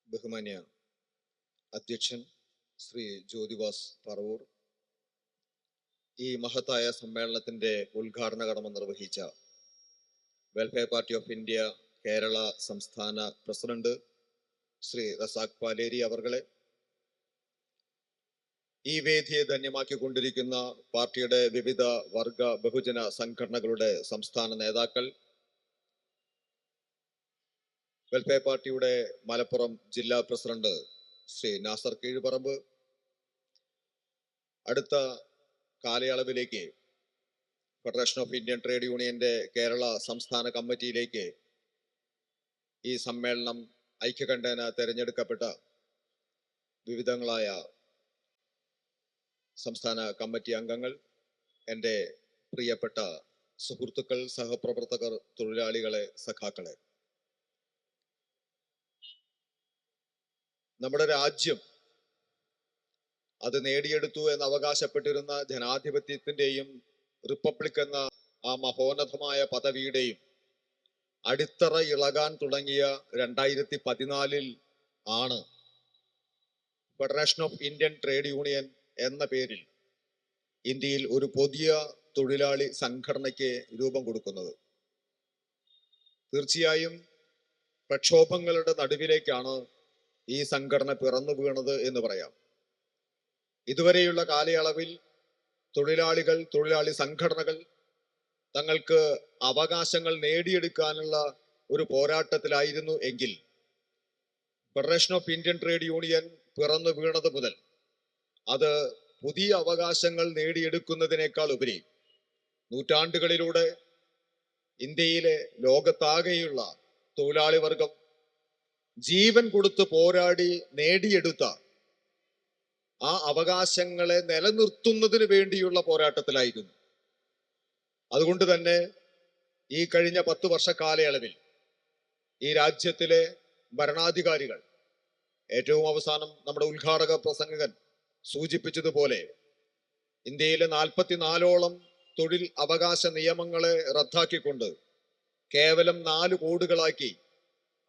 ബഹുമാന്യ അധ്യക്ഷൻ ശ്രീ ജ്യോതിവാസ് പറവൂർ, ഈ മഹത്തായ സമ്മേളനത്തിന്റെ ഉദ്ഘാടന കർമ്മം നിർവഹിച്ച welfare party of India Kerala സംസ്ഥാന പ്രസിഡന്റ് ശ്രീ റസാഖ് പാലേരി അവർകളെ, ഈ വേദിയെ ധന്യമാക്കിക്കൊണ്ടിരിക്കുന്ന പാർട്ടിയുടെ വിവിധ വർഗ ബഹുജന സംഘടനകളുടെ സംസ്ഥാന നേതാക്കൾ, വെൽഫെയർ പാർട്ടിയുടെ മലപ്പുറം ജില്ലാ പ്രസിഡന്റ് ശ്രീ നാസർ കീഴ്പറമ്പ്, അടുത്ത കാലയളവിലേക്ക് ഫെഡറേഷൻ ഓഫ് ഇന്ത്യൻ ട്രേഡ് യൂണിയന്റെ കേരള സംസ്ഥാന കമ്മിറ്റിയിലേക്ക് ഈ സമ്മേളനം ഐക്യകണ്ഠേന തെരഞ്ഞെടുക്കപ്പെട്ട വിവിധങ്ങളായ സംസ്ഥാന കമ്മിറ്റി അംഗങ്ങൾ, എൻ്റെ പ്രിയപ്പെട്ട സുഹൃത്തുക്കൾ, സഹപ്രവർത്തകർ, തൊഴിലാളികളെ, സഖാക്കളെ, നമ്മുടെ രാജ്യം അത് നേടിയെടുത്തു എന്ന് അവകാശപ്പെട്ടിരുന്ന ജനാധിപത്യത്തിന്റെയും റിപ്പബ്ലിക് എന്ന ആ മഹോന്നതമായ പദവിയുടെയും അടിത്തറ ഇളകാൻ തുടങ്ങിയ 2014 ആണ് federation of Indian trade union എന്ന പേരിൽ ഇന്ത്യയിൽ ഒരു പുതിയ തൊഴിലാളി സംഘടനയ്ക്ക് രൂപം കൊടുക്കുന്നത്. തീർച്ചയായും പ്രക്ഷോഭങ്ങളുടെ നടുവിലേക്കാണ് ഈ സംഘടന പിറന്നു വീണത് എന്ന് പറയാം. ഇതുവരെയുള്ള കാലയളവിൽ തൊഴിലാളി സംഘടനകൾ തങ്ങൾക്ക് അവകാശങ്ങൾ നേടിയെടുക്കാനുള്ള ഒരു പോരാട്ടത്തിലായിരുന്നു എങ്കിൽ, federation of Indian trade union പിറന്നു വീണത് മുതൽ അത് പുതിയ അവകാശങ്ങൾ നേടിയെടുക്കുന്നതിനേക്കാൾ ഉപരി നൂറ്റാണ്ടുകളിലൂടെ ഇന്ത്യയിലെ ലോകത്താകെയുള്ള തൊഴിലാളി വർഗം ജീവൻ കൊടുത്ത് പോരാടി നേടിയെടുത്ത ആ അവകാശങ്ങളെ നിലനിർത്തുന്നതിന് വേണ്ടിയുള്ള പോരാട്ടത്തിലായിരുന്നു. അതുകൊണ്ട് തന്നെ ഈ കഴിഞ്ഞ 10 വർഷ കാലയളവിൽ ഈ രാജ്യത്തിലെ ഭരണാധികാരികൾ, ഏറ്റവും അവസാനം നമ്മുടെ ഉദ്ഘാടക പ്രസംഗകൻ സൂചിപ്പിച്ചതുപോലെ, ഇന്ത്യയിലെ 44ഓളം തൊഴിൽ അവകാശ നിയമങ്ങളെ റദ്ദാക്കിക്കൊണ്ട് കേവലം 4 കോഡുകളാക്കി,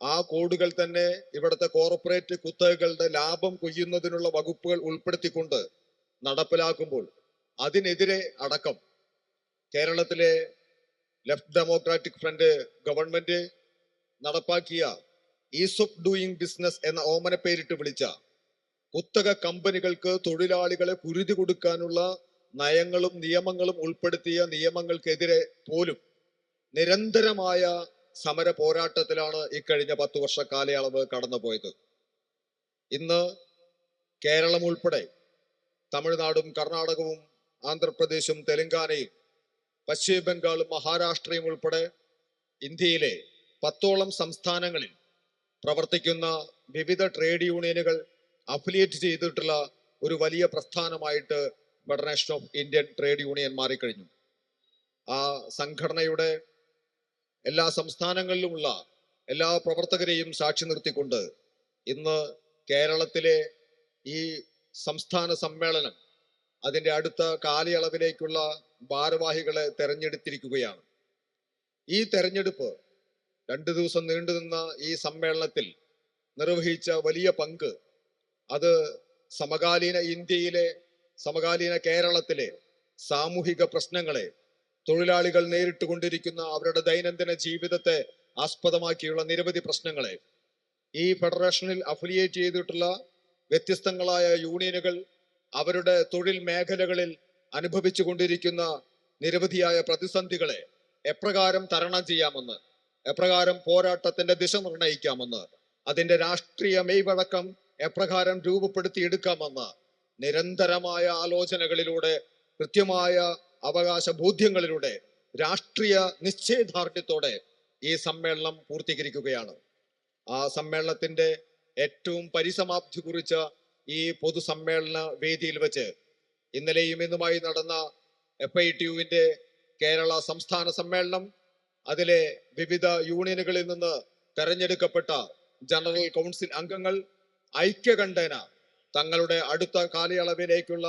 ആ കോഡുകൾ തന്നെ ഇവിടുത്തെ കോർപ്പറേറ്റ് കുത്തകകളുടെ ലാഭം കൊയ്യുന്നതിനുള്ള വകുപ്പുകൾ ഉൾപ്പെടുത്തിക്കൊണ്ട് നടപ്പിലാക്കുമ്പോൾ അതിനെതിരെ അടക്കം കേരളത്തിലെ ലെഫ്റ്റ് ഡെമോക്രാറ്റിക് ഫ്രണ്ട് ഗവൺമെന്റ് നടപ്പാക്കിയ ഈസ് ഓഫ് ഡൂയിങ് ബിസിനസ് എന്ന ഓമന പേരിട്ട് വിളിച്ച കുത്തക കമ്പനികൾക്ക് തൊഴിലാളികളെ കുരുതി കൊടുക്കാനുള്ള നയങ്ങളും നിയമങ്ങളും ഉൾപ്പെടുത്തിയ നിയമങ്ങൾക്കെതിരെ പോലും നിരന്തരമായ സമര പോരാട്ടത്തിലാണ് ഇക്കഴിഞ്ഞ 10 വർഷ കാലയളവ് കടന്നുപോയത്. ഇന്ന് കേരളം ഉൾപ്പെടെ തമിഴ്നാടും കർണാടകവും ആന്ധ്രാപ്രദേശും തെലങ്കാനയും പശ്ചിമ ബംഗാളും മഹാരാഷ്ട്രയും ഉൾപ്പെടെ ഇന്ത്യയിലെ 10ഓളം സംസ്ഥാനങ്ങളിൽ പ്രവർത്തിക്കുന്ന വിവിധ ട്രേഡ് യൂണിയനുകൾ അഫിലിയേറ്റ് ചെയ്തിട്ടുള്ള ഒരു വലിയ പ്രസ്ഥാനമായിട്ട് federation of Indian trade union മാറിക്കഴിഞ്ഞു. ആ സംഘടനയുടെ എല്ലാ സംസ്ഥാനങ്ങളിലുമുള്ള എല്ലാ പ്രവർത്തകരെയും സാക്ഷി നിർത്തിക്കൊണ്ട് ഇന്ന് കേരളത്തിലെ ഈ സംസ്ഥാന സമ്മേളനം അതിൻ്റെ അടുത്ത കാലയളവിലേക്കുള്ള ഭാരവാഹികളെ തെരഞ്ഞെടുത്തിരിക്കുകയാണ്. ഈ തെരഞ്ഞെടുപ്പ് 2 ദിവസം നീണ്ടുനിന്ന ഈ സമ്മേളനത്തിൽ നിർവഹിച്ച വലിയ പങ്ക് അത് സമകാലീന ഇന്ത്യയിലെ, സമകാലീന കേരളത്തിലെ സാമൂഹിക പ്രശ്നങ്ങളെ, തൊഴിലാളികൾ നേരിട്ടുകൊണ്ടിരിക്കുന്ന അവരുടെ ദൈനംദിന ജീവിതത്തെ ആസ്പദമാക്കിയുള്ള നിരവധി പ്രശ്നങ്ങളെ, ഈ ഫെഡറേഷനിൽ അഫിലിയേറ്റ് ചെയ്തിട്ടുള്ള വ്യത്യസ്തങ്ങളായ യൂണിയനുകൾ അവരുടെ തൊഴിൽ മേഖലകളിൽ അനുഭവിച്ചു കൊണ്ടിരിക്കുന്ന നിരവധിയായ പ്രതിസന്ധികളെ എപ്രകാരം തരണം ചെയ്യാമെന്ന്, എപ്രകാരം പോരാട്ടത്തിന്റെ ദിശ നിർണയിക്കാമെന്ന്, അതിന്റെ രാഷ്ട്രീയ മെയ്വഴക്കം എപ്രകാരം രൂപപ്പെടുത്തിയെടുക്കാമെന്ന് നിരന്തരമായ ആലോചനകളിലൂടെ, കൃത്യമായ അവകാശ ബോധ്യങ്ങളിലൂടെ, രാഷ്ട്രീയ നിശ്ചയദാർഢ്യത്തോടെ ഈ സമ്മേളനം പൂർത്തീകരിക്കുകയാണ്. ആ സമ്മേളനത്തിന്റെ ഏറ്റവും പരിസമാപ്തി കുറിച്ച ഈ പൊതുസമ്മേളന വേദിയിൽ വെച്ച് ഇന്നലെയും ഇന്നുമായി നടന്ന FITUവിന്റെ കേരള സംസ്ഥാന സമ്മേളനം, അതിലെ വിവിധ യൂണിയനുകളിൽ നിന്ന് തെരഞ്ഞെടുക്കപ്പെട്ട ജനറൽ കൗൺസിൽ അംഗങ്ങൾ ഐക്യകണ്ഠേന തങ്ങളുടെ അടുത്ത കാലയളവിലേക്കുള്ള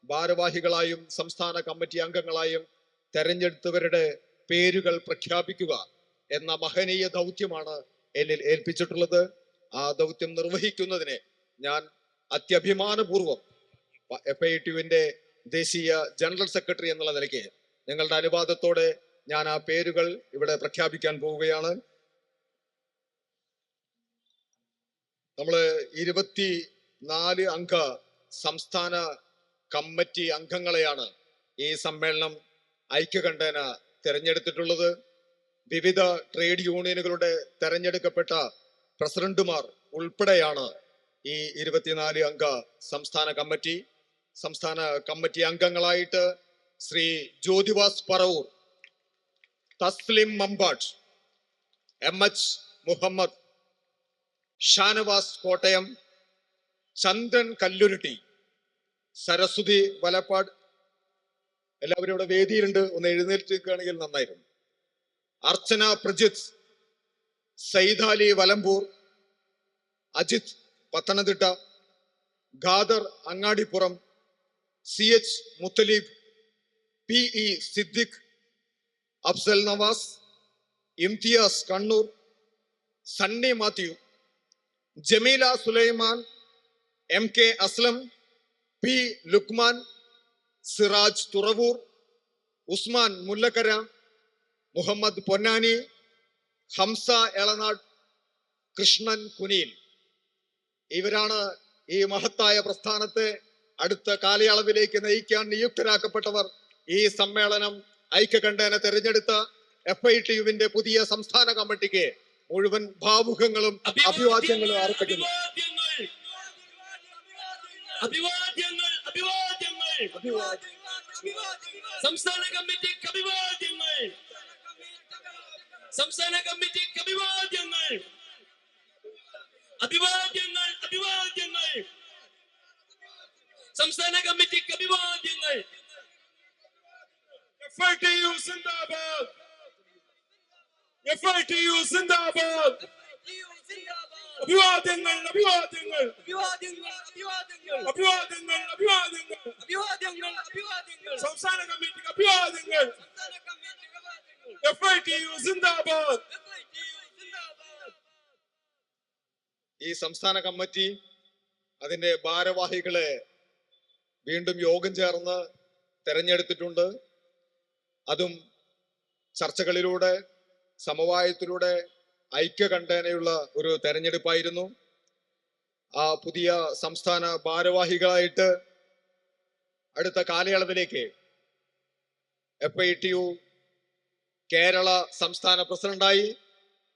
ഭാരവാഹികളായും സംസ്ഥാന കമ്മിറ്റി അംഗങ്ങളായും തെരഞ്ഞെടുത്തവരുടെ പേരുകൾ പ്രഖ്യാപിക്കുക എന്ന മഹനീയ ദൗത്യമാണ് എന്നിൽ ഏൽപ്പിച്ചിട്ടുള്ളത്. ആ ദൗത്യം നിർവഹിക്കുന്നതിന് ഞാൻ അത്യഭിമാനപൂർവം FITUവിന്റെ ദേശീയ ജനറൽ സെക്രട്ടറി എന്നുള്ള നിലയ്ക്ക് നിങ്ങളുടെ അനുവാദത്തോടെ ഞാൻ ആ പേരുകൾ ഇവിടെ പ്രഖ്യാപിക്കാൻ പോവുകയാണ്. നമ്മള് 24 അംഗ സംസ്ഥാന കമ്മിറ്റി അംഗങ്ങളെയാണ് ഈ സമ്മേളനം ഐക്യകണ്ഠേന തെരഞ്ഞെടുത്തിട്ടുള്ളത്. വിവിധ ട്രേഡ് യൂണിയനുകളുടെ തെരഞ്ഞെടുക്കപ്പെട്ട പ്രസിഡന്റുമാർ ഉൾപ്പെടെയാണ് ഈ 24 അംഗ സംസ്ഥാന കമ്മിറ്റി അംഗങ്ങളായിട്ട് ശ്രീ ജ്യോതിവാസ് പറവൂർ, തസ്ലിം മമ്പാട്, MH മുഹമ്മദ്, ഷാനവാസ് കോട്ടയം, ചന്ദ്രൻ കല്ലുരുട്ടി, സരസ്വതി വലപ്പാട്. എല്ലാവരും ഇവിടെ വേദിയിലുണ്ട്, ഒന്ന് എഴുന്നേൽക്കുകയാണെങ്കിൽ നന്നായിരുന്നു. അർച്ചന Prajith, Saidali Valambur, Ajith Pathanamthitta, Khader Angadipuram, CH Muthaleeb, PE Siddique, Afsal Nawaz, Imtiaz Kannur, Sunny Mathew, Jameela Sulaiman, MK Aslam, P Luqman, Siraj Thuravoor, Usman Mullakkara, Muhammad Ponnani, Hamza Elanad, Krishnan Kuniyil. ഇവരാണ് ഈ മഹത്തായ പ്രസ്ഥാനത്തെ അടുത്ത കാലയളവിലേക്ക് നയിക്കാൻ നിയുക്തരാക്കപ്പെട്ടവർ. ഈ സമ്മേളനം ഐക്യകണ്ഠേന തെരഞ്ഞെടുത്ത FITUവിന്റെ പുതിയ സംസ്ഥാന കമ്മിറ്റിക്ക് മുഴുവൻ ഭാവുകങ്ങളും അഭിവാദ്യങ്ങളും അർപ്പിക്കുന്നു. സംസ്ഥാന കമ്മിറ്റിക്ക് അഭിവാദ്യങ്ങൾ. സംസ്ഥാന കമ്മിറ്റിക്ക് അഭിവാദ്യങ്ങൾ. അഭിവാദ്യങ്ങൾ അഭിവാദ്യങ്ങൾ. സംസ്ഥാന കമ്മിറ്റിക്ക് അഭിവാദ്യങ്ങൾ. FITU സിന്ദാബാദ്. FITU സിന്ദാബാദ്. അഭിവാദ്യങ്ങൾ അഭിവാദ്യങ്ങൾ അഭിവാദ്യങ്ങൾ അഭിവാദ്യങ്ങൾ അഭിവാദ്യങ്ങൾ അഭിവാദ്യങ്ങൾ അഭിവാദ്യങ്ങൾ അഭിവാദ്യങ്ങൾ. സംസ്ഥാന കമ്മിറ്റിക്ക് അഭിവാദ്യങ്ങൾ. സംസ്ഥാന കമ്മിറ്റിക്ക് അഭിവാദ്യങ്ങൾ. FITU സിന്ദാബാദ്. ഈ സംസ്ഥാന കമ്മിറ്റി അതിന്റെ ഭാരവാഹികളെ വീണ്ടും യോഗം ചേർന്ന് തെരഞ്ഞെടുത്തിട്ടുണ്ട്. അതും ചർച്ചകളിലൂടെ, സമവായത്തിലൂടെ, ഐക്യകണ്ഠേനയുള്ള ഒരു തെരഞ്ഞെടുപ്പായിരുന്നു. ആ പുതിയ സംസ്ഥാന ഭാരവാഹികളായിട്ട് അടുത്ത കാലയളവിലേക്ക് FITU കേരള സംസ്ഥാന പ്രസിഡന്റായി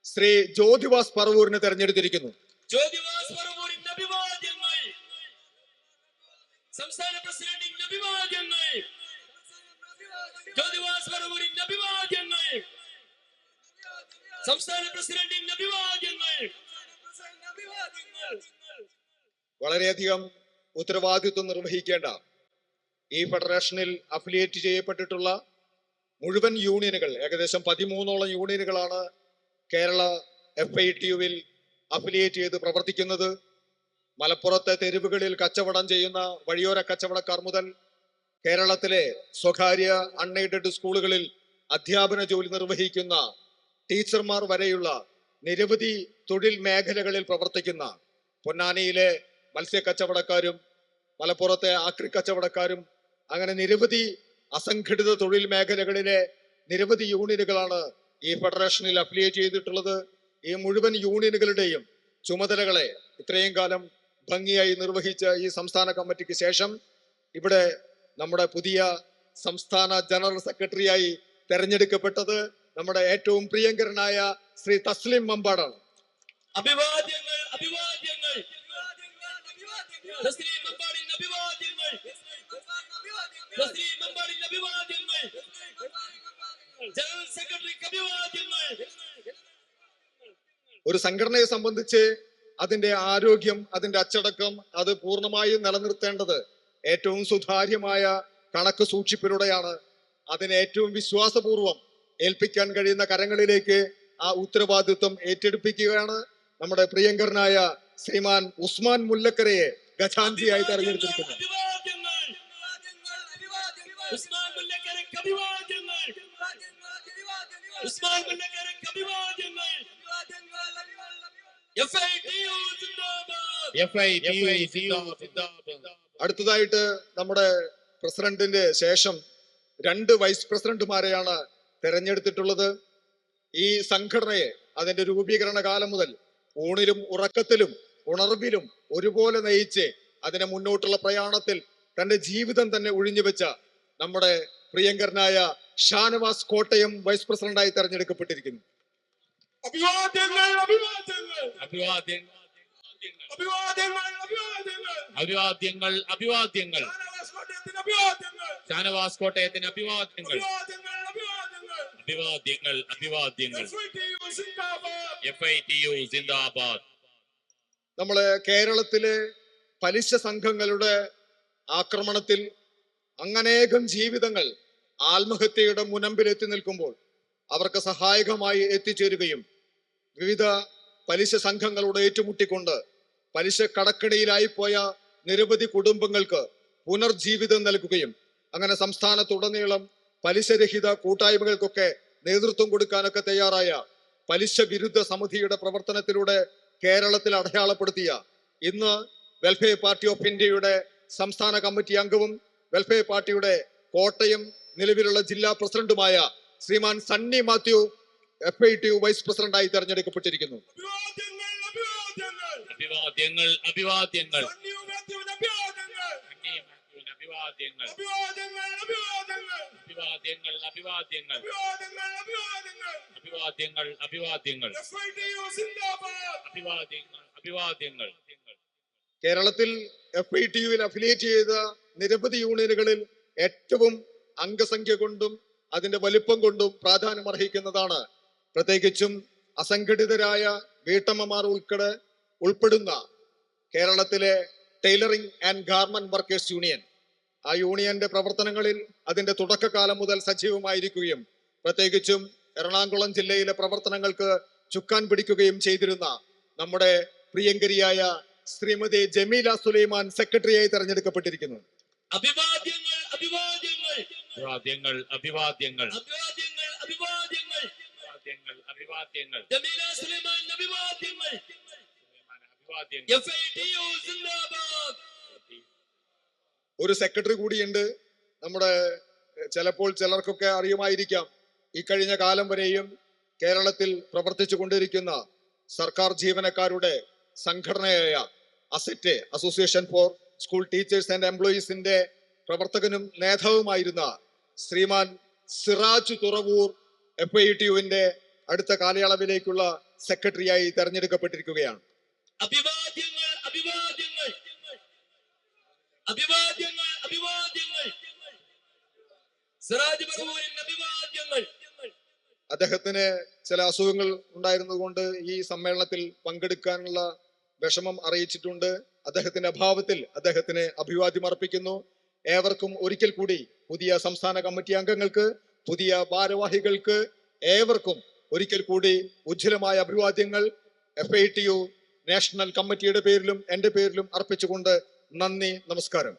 ശ്രീ ജ്യോതിവാസ് പറവൂരിനെ തെരഞ്ഞെടുത്തിരിക്കുന്നു. ജ്യോതിവാസ് പറവൂരിന്റെ അഭിവാദ്യങ്ങൾ. സംസ്ഥാന പ്രസിഡന്റിന്റെ അഭിവാദ്യങ്ങൾ. ജ്യോതിവാസ് പറവൂരിന്റെ അഭിവാദ്യങ്ങൾ. സംസ്ഥാന പ്രസിഡന്റിന്റെ അഭിവാദ്യങ്ങൾ. വളരെയധികം ഉത്തരവാദിത്വം നിർവഹിക്കേണ്ട ഈ ഫെഡറേഷനിൽ അഫിലിയേറ്റ് ചെയ്യപ്പെട്ടിട്ടുള്ള മുഴുവൻ യൂണിയനുകൾ, ഏകദേശം 13ഓളം യൂണിയനുകളാണ് കേരള FITUവിൽ അഫിലിയേറ്റ് ചെയ്ത് പ്രവർത്തിക്കുന്നത്. മലപ്പുറത്തെ തെരുവുകളിൽ കച്ചവടം ചെയ്യുന്ന വഴിയോര കച്ചവടക്കാർ മുതൽ കേരളത്തിലെ സ്വകാര്യ അൺഎയ്ഡഡ് സ്കൂളുകളിൽ അധ്യാപന ജോലി നിർവഹിക്കുന്ന ടീച്ചർമാർ വരെയുള്ള നിരവധി തൊഴിൽ മേഖലകളിൽ പ്രവർത്തിക്കുന്ന പൊന്നാനിയിലെ മത്സ്യക്കച്ചവടക്കാരും മലപ്പുറത്തെ ആക്രി കച്ചവടക്കാരും അങ്ങനെ നിരവധി അസംഘടിത തൊഴിൽ മേഖലകളിലെ നിരവധി യൂണിയനുകളാണ് ഈ ഫെഡറേഷനിൽ അഫിലിയേറ്റ് ചെയ്തിട്ടുള്ളത്. ഈ മുഴുവൻ യൂണിയനുകളുടെയും ചുമതലകളെ ഇത്രയും കാലം ഭംഗിയായി നിർവഹിച്ച ഈ സംസ്ഥാന കമ്മിറ്റിക്ക് ശേഷം ഇവിടെ നമ്മുടെ പുതിയ സംസ്ഥാന ജനറൽ സെക്രട്ടറിയായി തെരഞ്ഞെടുക്കപ്പെട്ടത് നമ്മുടെ ഏറ്റവും പ്രിയങ്കരനായ ശ്രീ തസ്ലിം മമ്പാടാണ്. അഭിവാദ്യങ്ങൾ അഭിവാദ്യങ്ങൾ. തസ്ലിം മമ്പാടിന്റെ അഭിവാദ്യങ്ങൾ. തസ്ലിം മമ്പാടിന്റെ അഭിവാദ്യങ്ങൾ. ജനറൽ സെക്രട്ടറിക്ക് അഭിവാദ്യങ്ങൾ. ഒരു സംഘടനയെ സംബന്ധിച്ച് അതിന്റെ ആരോഗ്യം, അതിന്റെ അച്ചടക്കം അത് പൂർണ്ണമായും നിലനിർത്തേണ്ടത് ഏറ്റവും സുതാര്യമായ കണക്ക് സൂക്ഷിപ്പിലൂടെയാണ്. അതിനെ ഏറ്റവും വിശ്വാസപൂർവം ഏൽപ്പിക്കാൻ കഴിയുന്ന കരങ്ങളിലേക്ക് ആ ഉത്തരവാദിത്വം ഏറ്റെടുപ്പിക്കുകയാണ് നമ്മുടെ പ്രിയങ്കരനായ ശ്രീമാൻ ഉസ്മാൻ മുല്ലക്കരയെ ഖജാൻജിയായി തെരഞ്ഞെടുത്തിരിക്കുന്നത്. ഉസ്മാൻ മുല്ലക്കരയ്ക്ക് അഭിവാദ്യങ്ങൾ. ഉസ്മാൻ മുല്ലക്കരയ്ക്ക് അഭിവാദ്യങ്ങൾ. FITU സിന്ദാബാദ്. അടുത്തതായിട്ട് നമ്മുടെ പ്രസിഡന്റിന്റെ ശേഷം 2 വൈസ് പ്രസിഡന്റുമാരെയാണ് തെരഞ്ഞെടുത്തിട്ടുള്ളത്. ഈ സംഘടനയെ അതിന്റെ രൂപീകരണ കാലം മുതൽ ഊണിലും ഉറക്കത്തിലും ഉണർവിലും ഒരുപോലെ നയിച്ച് അതിനെ മുന്നോട്ടുള്ള പ്രയാണത്തിൽ തന്റെ ജീവിതം തന്നെ ഒഴിഞ്ഞുവെച്ച നമ്മുടെ പ്രിയങ്കരനായ ഷാനവാസ് കോട്ടയം വൈസ് പ്രസിഡന്റായി തെരഞ്ഞെടുക്കപ്പെട്ടിരിക്കുന്നു. അഭിവാദ്യങ്ങൾ അഭിവാദ്യങ്ങൾ അഭിവാദ്യങ്ങൾ അഭിവാദ്യങ്ങൾ അഭിവാദ്യങ്ങൾ അഭിവാദ്യങ്ങൾ അഭിവാദ്യങ്ങൾ ഷാനവാസ് കോട്ടയത്തിന് അഭിവാദ്യങ്ങൾ ഷാനവാസ് കോട്ടയത്തിന് അഭിവാദ്യങ്ങൾ അഭിവാദ്യങ്ങൾ അഭിവാദ്യങ്ങൾ അഭിവാദ്യങ്ങൾ അഭിവാദ്യങ്ങൾ FITU സിന്ദാബാദ് FITU സിന്ദാബാദ്. നമ്മള് കേരളത്തിലെ പലിശ സംഘങ്ങളുടെ ആക്രമണത്തിൽ അങ്ങനേകം ജീവിതങ്ങൾ ആത്മഹത്യയുടെ മുനമ്പിൽ എത്തി നിൽക്കുമ്പോൾ അവർക്ക് സഹായകമായി എത്തിച്ചേരുകയും വിവിധ പലിശ സംഘങ്ങളോട് ഏറ്റുമുട്ടിക്കൊണ്ട് പലിശ കടക്കണിയിലായി പോയ നിരവധി കുടുംബങ്ങൾക്ക് പുനർജീവിതം നൽകുകയും അങ്ങനെ സംസ്ഥാനത്തുടനീളം പലിശരഹിത കൂട്ടായ്മകൾക്കൊക്കെ നേതൃത്വം കൊടുക്കാനൊക്കെ തയ്യാറായ പലിശ വിരുദ്ധ സമിതിയുടെ പ്രവർത്തനത്തിലൂടെ കേരളത്തിൽ അടയാളപ്പെടുത്തിയ ഇന്ന് വെൽഫെയർ പാർട്ടി ഓഫ് ഇന്ത്യയുടെ സംസ്ഥാന കമ്മിറ്റി അംഗവും വെൽഫെയർ പാർട്ടിയുടെ കോട്ടയം നിലവിലുള്ള ജില്ലാ പ്രസിഡന്റുമായ ശ്രീമാൻ സണ്ണി മാത്യു FITU വൈസ് പ്രസിഡന്റായി തെരഞ്ഞെടുക്കപ്പെട്ടിരിക്കുന്നു. അഭിവാദ്യങ്ങൾ അഭിവാദ്യങ്ങൾ അഭിവാദ്യങ്ങൾ അഭിവാദ്യങ്ങൾ സണ്ണി മാത്യുവിന് അഭിവാദ്യങ്ങൾ അഭിവാദ്യങ്ങൾ അഭിവാദ്യങ്ങൾ അഭിവാദ്യങ്ങൾ അഭിവാദ്യങ്ങൾ അഭിവാദ്യങ്ങൾ അഭിവാദ്യങ്ങൾ അഭിവാദ്യങ്ങൾ അഭിവാദ്യങ്ങൾ FITU സിന്ദാബാദ് അഭിവാദ്യങ്ങൾ അഭിവാദ്യങ്ങൾ. കേരളത്തിൽ FITUവിൽ അഫിലിയേറ്റ് ചെയ്ത നിരവധി യൂണിയനുകളിൽ ഏറ്റവും അംഗസംഖ്യ കൊണ്ടും അതിന്റെ വലിപ്പം കൊണ്ടും പ്രാധാന്യം അർഹിക്കുന്നതാണ് പ്രത്യേകിച്ചും അസംഘടിതരായ വീട്ടമ്മമാർ ഉൾപ്പെടുന്ന കേരളത്തിലെ tailoring and garment workers union. ആ യൂണിയന്റെ പ്രവർത്തനങ്ങളിൽ അതിന്റെ തുടക്കകാലം മുതൽ സജീവമായിരിക്കുകയും പ്രത്യേകിച്ചും എറണാകുളം ജില്ലയിലെ പ്രവർത്തനങ്ങൾക്ക് ചുക്കാൻ പിടിക്കുകയും ചെയ്തിരുന്ന നമ്മുടെ പ്രിയങ്കരിയായ ശ്രീമതി ജമീല സുലൈമാൻ സെക്രട്ടറിയായി തെരഞ്ഞെടുക്കപ്പെട്ടിരിക്കുന്നു. അഭിവാദ്യങ്ങൾ അഭിവാദ്യങ്ങൾ അഭിവാദ്യങ്ങൾ അഭിവാദ്യങ്ങൾ അഭിവാദ്യങ്ങൾ അഭിവാദ്യങ്ങൾ അഭിവാദ്യങ്ങൾ അഭിവാദ്യങ്ങൾ ജമീല സുലൈമാൻ അഭിവാദ്യങ്ങൾ അഭിവാദ്യങ്ങൾ. FITU സിന്ദാബാദ്. ഒരു സെക്രട്ടറി കൂടിയുണ്ട്. നമ്മുടെ ചിലപ്പോൾ ചിലർക്കൊക്കെ അറിയുമായിരിക്കാം, ഈ കഴിഞ്ഞ കാലം വരെയും കേരളത്തിൽ പ്രവർത്തിച്ചു കൊണ്ടിരിക്കുന്ന സർക്കാർ ജീവനക്കാരുടെ സംഘടനയായ ASET association for school teachers and എംപ്ലോയീസിന്റെ പ്രവർത്തകനും നേതാവുമായിരുന്ന ശ്രീമാൻ സിറാജ് തുറവൂർ FITUവിന്റെ അടുത്ത കാലയളവിലേക്കുള്ള സെക്രട്ടറിയായി തെരഞ്ഞെടുക്കപ്പെട്ടിരിക്കുകയാണ്. അഭിവാദ്യങ്ങൾ അഭിവാദ്യങ്ങൾ അഭിവാദ്യങ്ങൾ അഭിവാദ്യങ്ങൾ സിറാജ് ബറൂരിന് അഭിവാദ്യങ്ങൾ. അദ്ദേഹത്തിന് ചില അസുഖങ്ങൾ ഉണ്ടായിരുന്നതുകൊണ്ട് ഈ സമ്മേളനത്തിൽ പങ്കെടുക്കാനുള്ള വിഷമം അറിയിച്ചിട്ടുണ്ട്. അദ്ദേഹത്തിന്റെ അഭാവത്തിൽ അദ്ദേഹത്തിന് അഭിവാദ്യം അർപ്പിക്കുന്നു. ഏവർക്കും ഒരിക്കൽ കൂടി പുതിയ സംസ്ഥാന കമ്മിറ്റി അംഗങ്ങൾക്ക്, പുതിയ ഭാരവാഹികൾക്ക് ഏവർക്കും ഒരിക്കൽ കൂടി ഉജ്ജ്വലമായ അഭിവാദ്യങ്ങൾ FITU നാഷണൽ കമ്മിറ്റിയുടെ പേരിലും എന്റെ പേരിലും അർപ്പിച്ചുകൊണ്ട് നന്ദി, നമസ്കാരം.